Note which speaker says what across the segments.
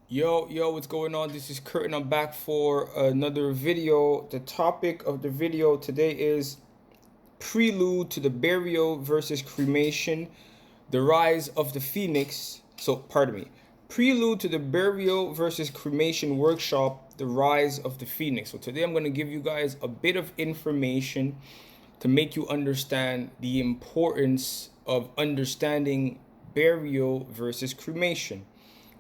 Speaker 1: Yo, what's going on? This is Kurt and I'm back for another video. The topic of the video today is Prelude to the Burial versus Cremation, the Rise of the Phoenix. Pardon me. Prelude to the Burial versus Cremation Workshop, the Rise of the Phoenix. So today I'm going to give you guys a bit of information to make you understand the importance of understanding burial versus cremation.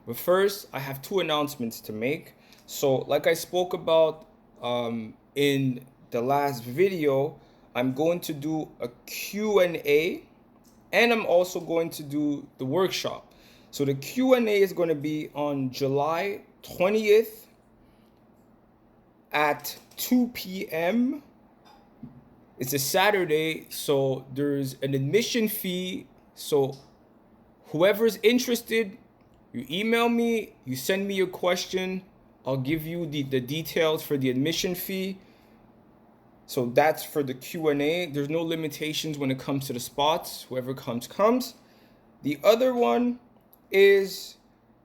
Speaker 1: But first, I have two announcements to make. So, like I spoke about in the last video, I'm going to do a Q&A, and I'm also going to do the workshop. So the Q&A is going to be on July 20th at 2 p.m. It's a Saturday, so there's an admission fee. So whoever's interested, you email me, you send me your question, I'll give you the details for the admission fee. So that's for the Q&A. There's no limitations when it comes to the spots. Whoever comes. The other one is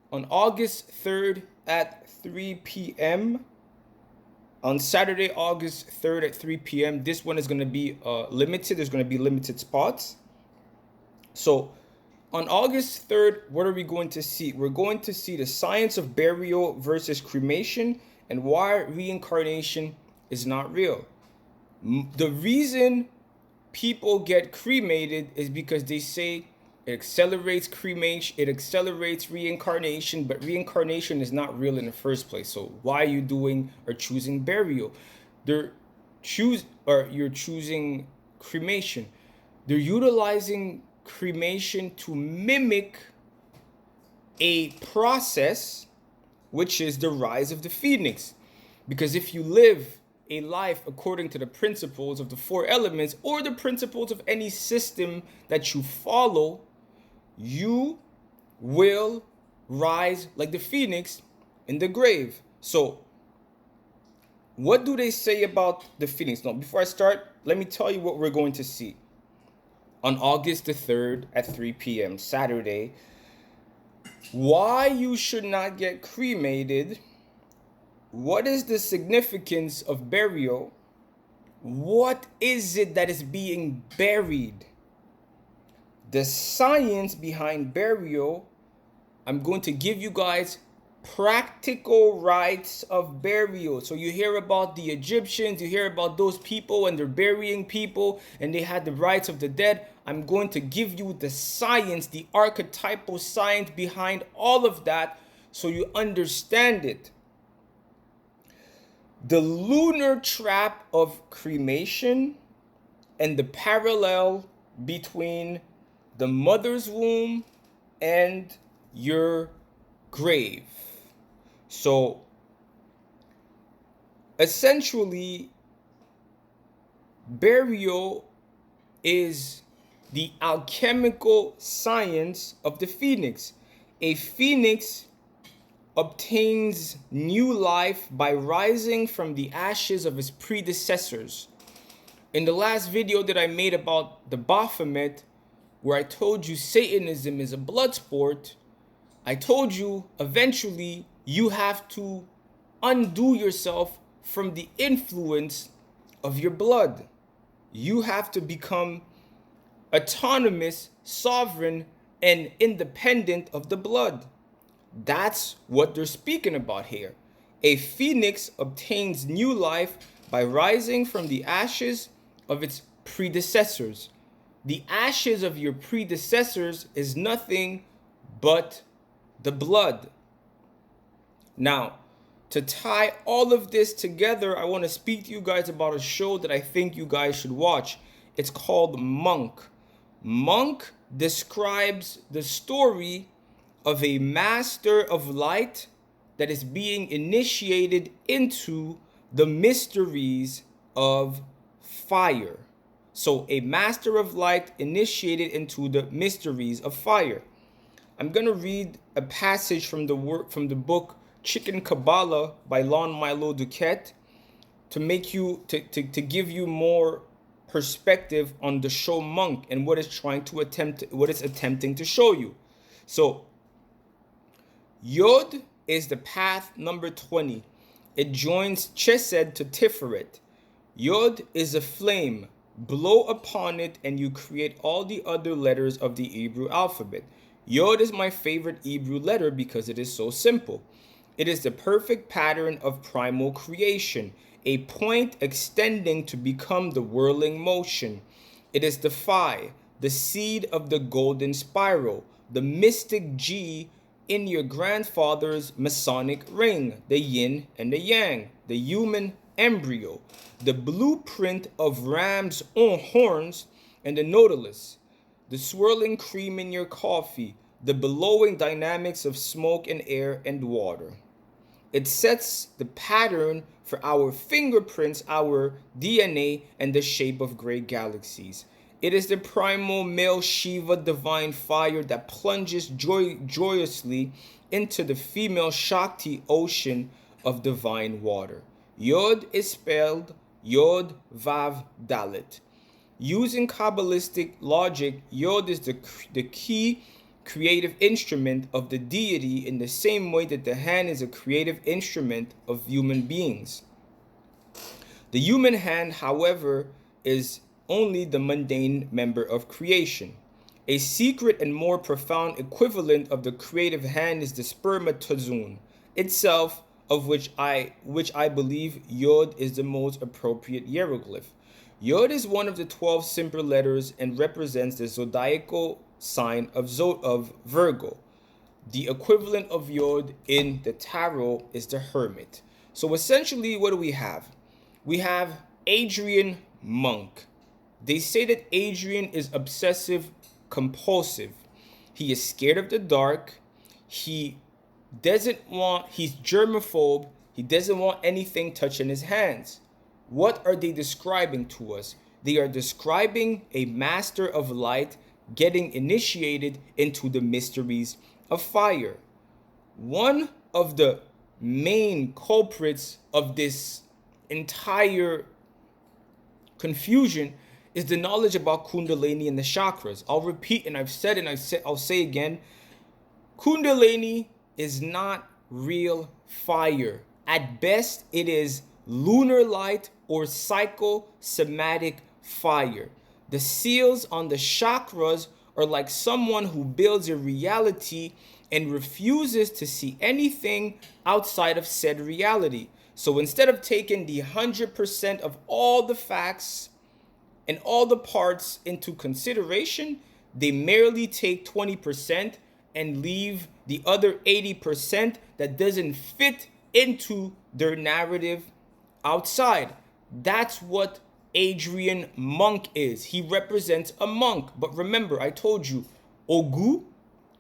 Speaker 1: on August 3rd at 3 p.m. On Saturday, August 3rd at 3 p.m. This one is going to be limited. There's going to be limited spots. So on August 3rd, what are we going to see? We're going to see the science of burial versus cremation and why reincarnation is not real. The reason people get cremated is because they say it accelerates cremation, it accelerates reincarnation, but reincarnation is not real in the first place. So why are you doing or choosing burial? You're choosing cremation. They're utilizing cremation to mimic a process which is the rise of the phoenix. Because if you live a life according to the principles of the four elements or the principles of any system that you follow, you will rise like the phoenix in the grave. So what do they say about the phoenix? Now, before I start, let me tell you what we're going to see on August the 3rd at 3 p.m. Saturday. Why you should not get cremated. What is the significance of burial? What is it that is being buried? The science behind burial. I'm going to give you guys practical rites of burial. So you hear about the Egyptians, you hear about those people and they're burying people and they had the rites of the dead. I'm going to give you the science, the archetypal science behind all of that so you understand it. The lunar trap of cremation and the parallel between the mother's womb and your grave. So essentially, burial is the alchemical science of the phoenix. A phoenix obtains new life by rising from the ashes of his predecessors. In the last video that I made about the Baphomet, where I told you Satanism is a blood sport, I told you eventually you have to undo yourself from the influence of your blood. You have to become autonomous, sovereign, and independent of the blood. That's what they're speaking about here. A phoenix obtains new life by rising from the ashes of its predecessors. The ashes of your predecessors is nothing but the blood. Now, to tie all of this together, I want to speak to you guys about a show that I think you guys should watch. It's called Monk. Monk describes the story of a master of light that is being initiated into the mysteries of fire. So a master of light initiated into the mysteries of fire. I'm going to read a passage from the book Chicken Kabbalah by Lon Milo Duquette to make you to give you more perspective on the show Monk and what it's attempting to show you. So Yod is the path number 20. It joins Chesed to Tiferet. Yod is a flame. Blow upon it and you create all the other letters of the Hebrew alphabet. Yod is my favorite Hebrew letter because it is so simple. It is the perfect pattern of primal creation, a point extending to become the whirling motion. It is the Phi, the seed of the golden spiral, the mystic G in your grandfather's Masonic ring, the yin and the yang, the human embryo, the blueprint of ram's horns and the nautilus, the swirling cream in your coffee, the billowing dynamics of smoke and air and water. It sets the pattern for our fingerprints, our DNA, and the shape of great galaxies. It is the primal male Shiva divine fire that plunges joyously into the female Shakti ocean of divine water. Yod is spelled Yod Vav Dalet. Using Kabbalistic logic, Yod is the key creative instrument of the deity in the same way that the hand is a creative instrument of human beings. The human hand, however, is only the mundane member of creation. A secret and more profound equivalent of the creative hand is the spermatozoon itself, of which I believe Yod is the most appropriate hieroglyph. Yod is one of the 12 simple letters and represents the zodiacal sign of Virgo. The equivalent of Yod in the tarot is the Hermit. So essentially, what do we have? We have Adrian Monk. They say that Adrian is obsessive compulsive. He is scared of the dark. He's germaphobe. He doesn't want anything touching his hands. What are they describing to us? They are describing a master of light getting initiated into the mysteries of fire. One of the main culprits of this entire confusion is the knowledge about Kundalini and the chakras. I'll repeat, and I've said, and I'll say again, Kundalini is not real fire. At best, it is lunar light or psychosomatic fire. The seals on the chakras are like someone who builds a reality and refuses to see anything outside of said reality. So instead of taking the 100% of all the facts and all the parts into consideration, they merely take 20% and leave the other 80% that doesn't fit into their narrative outside. That's what Adrian Monk is. He represents a monk. But remember, I told you, Ogu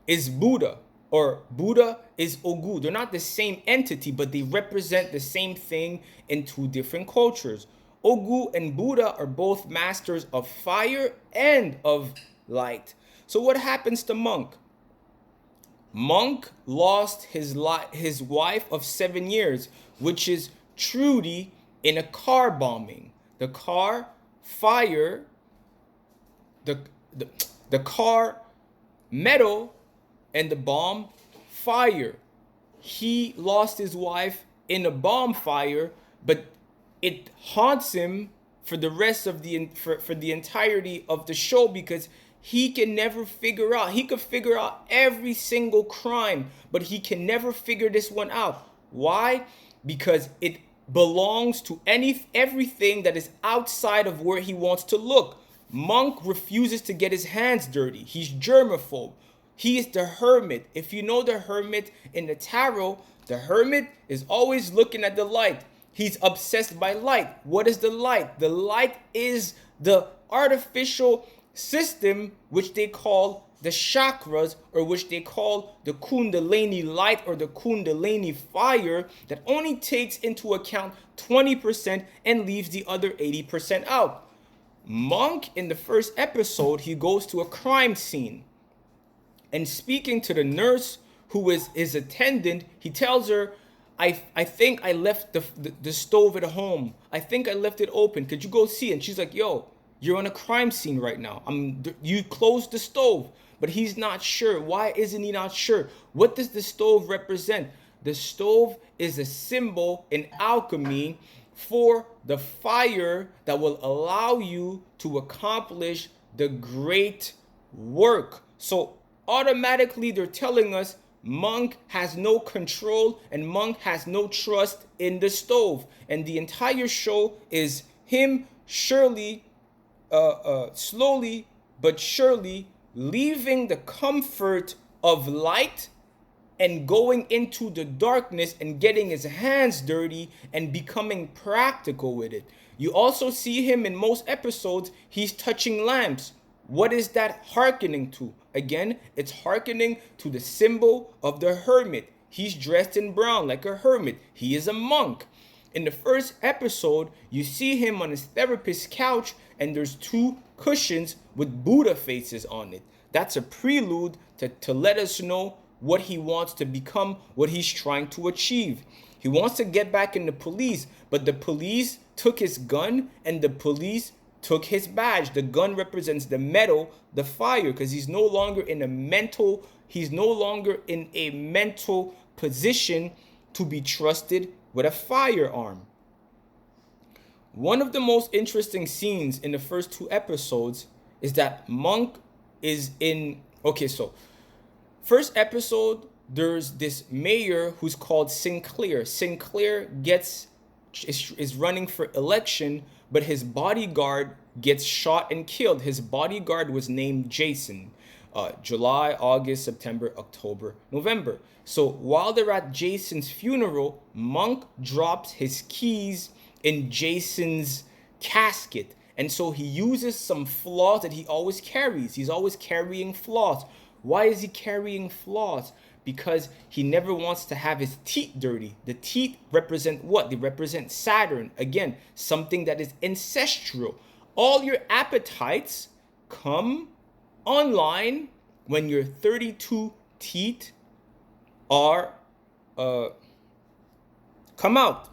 Speaker 1: is Buddha, or Buddha is Ogu. They're not the same entity, but they represent the same thing in two different cultures. Ogu and Buddha are both masters of fire and of light. So what happens to Monk? Monk lost his wife of 7 years, which is Trudy, in a car bombing. The car fire, the car metal, and the bomb fire. He lost his wife in a bomb fire, but it haunts him for the rest of for the entirety of the show, because he can never figure out. He could figure out every single crime, but he can never figure this one out. Why? Because it belongs to everything that is outside of where he wants to look. Monk refuses to get his hands dirty. He's germaphobe. He is the hermit. If you know the hermit in the tarot, the hermit is always looking at the light. He's obsessed by light. What is the light? The light is the artificial system which they call the chakras, or which they call the Kundalini light or the Kundalini fire, that only takes into account 20% and leaves the other 80% out. Monk, in the first episode, he goes to a crime scene, and speaking to the nurse who is his attendant, he tells her, I think I left the stove at home. I think I left it open. Could you go see? And she's like, yo, you're on a crime scene right now. You closed the stove. But he's not sure. Why isn't he not sure? What does the stove represent? the stove is a symbol in alchemy for the fire that will allow you to accomplish the great work. So automatically they're telling us Monk has no control and Monk has no trust in the stove. And the entire show is him slowly but surely leaving the comfort of light and going into the darkness and getting his hands dirty and becoming practical with it. You also see him in most episodes, he's touching lamps. What is that hearkening to? Again, it's hearkening to the symbol of the hermit. He's dressed in brown like a hermit. He is a monk. In the first episode, you see him on his therapist's couch and there's two cushions with Buddha faces on it. That's a prelude to let us know what he wants to become, what he's trying to achieve. He wants to get back in the police, but the police took his gun and the police took his badge. The gun represents the metal, the fire, because he's no longer in a mental position to be trusted with a firearm. One of the most interesting scenes in the first two episodes is that Monk is in, first episode, there's this mayor who's called Sinclair. Sinclair is running for election, but his bodyguard gets shot and killed. His bodyguard was named Jason. July, August, September, October, November. So while they're at Jason's funeral, Monk drops his keys in Jason's casket. And so he uses some floss that he always carries. He's always carrying floss. Why is he carrying floss? Because he never wants to have his teeth dirty. The teeth represent what? They represent Saturn. Again, something that is ancestral. All your appetites come online when your 32 teeth are come out.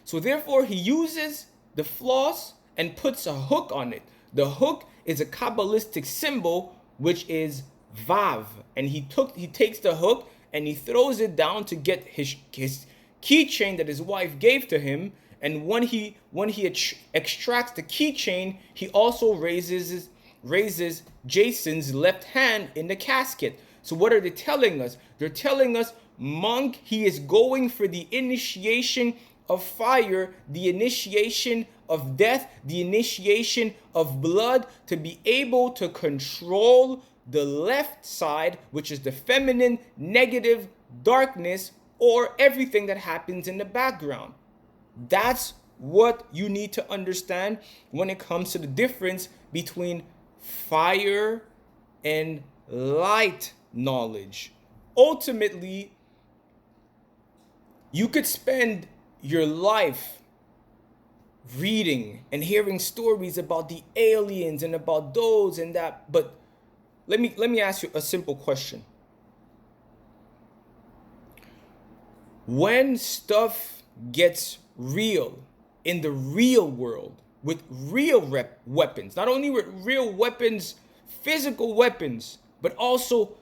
Speaker 1: So therefore he uses the floss and puts a hook on it. The hook is a Kabbalistic symbol which is Vav, and he takes the hook and he throws it down to get his keychain that his wife gave to him. And when he extracts the keychain, he also raises Jason's left hand in the casket. So what are they telling us? They're telling us Monk, he is going for the initiation of fire, the initiation of death, the initiation of blood, to be able to control the left side, which is the feminine, negative, darkness, or everything that happens in the background. That's what you need to understand when it comes to the difference between fire and light knowledge. Ultimately, you could spend your life reading and hearing stories about the aliens and about those and that, but let me ask you a simple question. When stuff gets real in the real world with real weapons, not only with real weapons, physical weapons, but also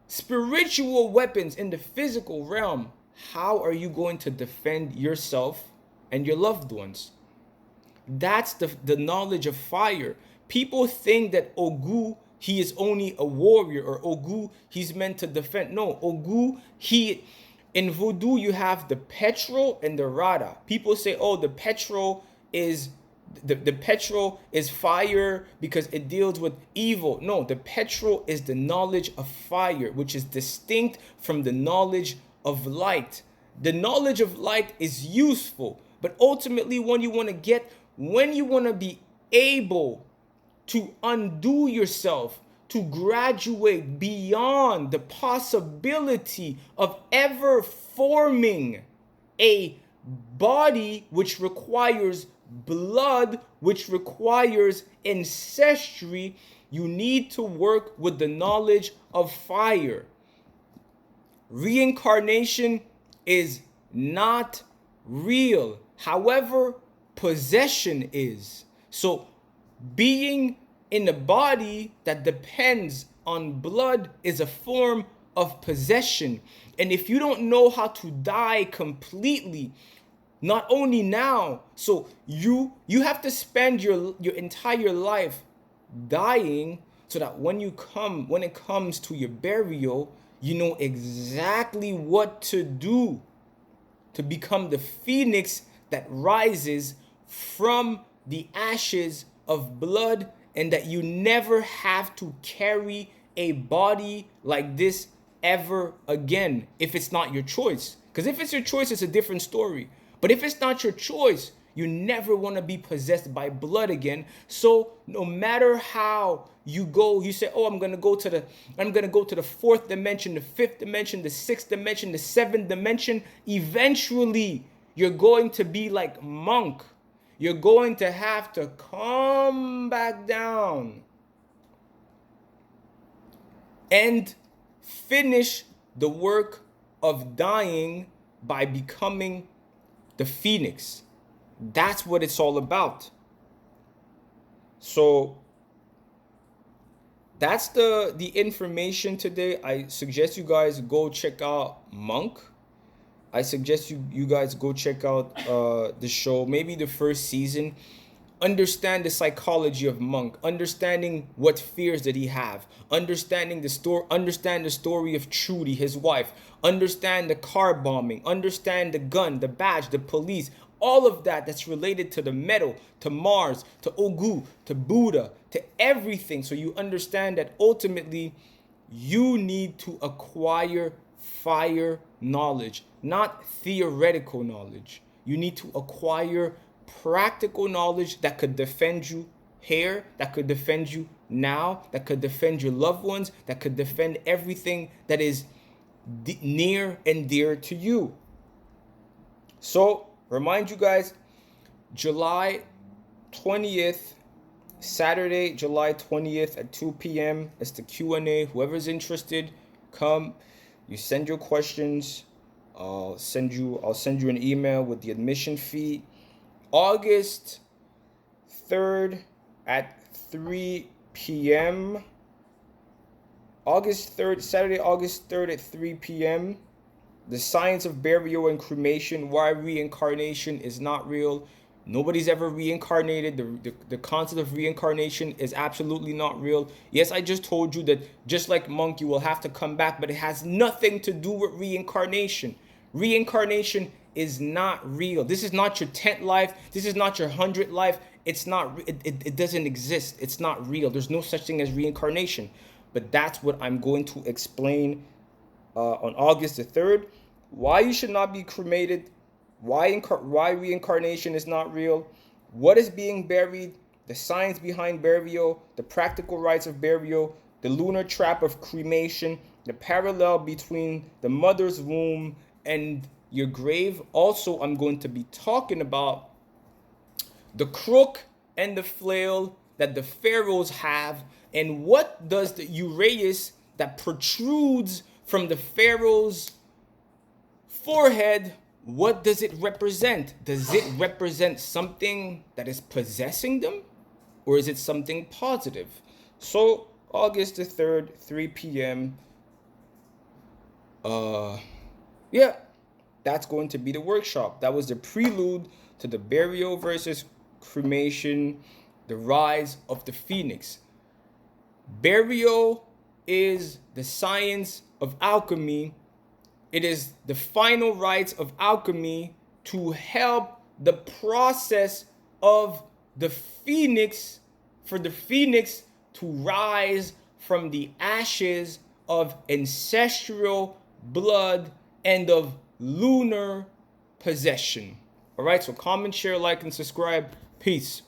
Speaker 1: spiritual weapons in the physical realm, how are you going to defend yourself and your loved ones? That's the knowledge of fire. People think that Ogu, he is only a warrior, or Ogu, he's meant to defend. No, Ogu, in Voodoo, you have the petrol and the rada. People say, oh, the petrol is fire because it deals with evil. No, the petrol is the knowledge of fire, which is distinct from the knowledge of light. The knowledge of light is useful, but ultimately when you want to be able to undo yourself, to graduate beyond the possibility of ever forming a body which requires blood, which requires ancestry, you need to work with the knowledge of fire. Reincarnation is not real. However, possession is. So being in a body that depends on blood is a form of possession. And if you don't know how to die completely, not only now, so you have to spend your entire life dying, so that when it comes to your burial, you know exactly what to do to become the phoenix that rises from the ashes of blood, and that you never have to carry a body like this ever again, if it's not your choice. Because if it's your choice, it's a different story. But if it's not your choice, you never want to be possessed by blood again. So no matter how you go, you say, "Oh, I'm gonna go to the fourth dimension, the fifth dimension, the sixth dimension, the seventh dimension." Eventually, you're going to be like Monk. You're going to have to come back down and finish the work of dying by becoming the phoenix. That's what it's all about. So that's the information today. I suggest you guys go check out Monk. I suggest you guys go check out the show, maybe the first season. Understand the psychology of Monk, understanding what fears did he have, understand the story of Trudy, his wife, understand the car bombing, understand the gun, the badge, the police, all of that's related to the metal, to Mars, to Ogu, to Buddha, to everything. So you understand that ultimately you need to acquire fire knowledge, not theoretical knowledge. You need to acquire practical knowledge that could defend you here, that could defend you now, that could defend your loved ones, that could defend everything that is near and dear to you. So, remind you guys, July 20th, Saturday, July 20th at 2 p.m. It's the Q&A. Whoever's interested, come. You send your questions. I'll send you an email with the admission fee. August 3rd at 3 p.m. August 3rd, Saturday, August 3rd at 3 p.m. The science of burial and cremation, why reincarnation is not real. Nobody's ever reincarnated. The concept of reincarnation is absolutely not real. Yes, I just told you that just like Monk, you will have to come back, but it has nothing to do with reincarnation. Reincarnation is not real. This is not your 10th life. This is not your 100th life. It's not. It doesn't exist. It's not real. There's no such thing as reincarnation. But that's what I'm going to explain on August the 3rd. Why you should not be cremated. Why reincarnation is not real. What is being buried. The science behind burial. The practical rites of burial. The lunar trap of cremation. The parallel between the mother's womb and your grave. Also, I'm going to be talking about the crook and the flail that the pharaohs have, and what does the uraeus that protrudes from the pharaoh's forehead, what does it represent? Does it represent something that is possessing them, or is it something positive? So August the 3rd, 3 p.m. Yeah, that's going to be the workshop. That was the prelude to the burial versus cremation, the rise of the phoenix. Burial is the science of alchemy. It is the final rites of alchemy to help the process of the phoenix, for the phoenix to rise from the ashes of ancestral blood and of lunar possession. All right, so comment, share, like, and subscribe. Peace.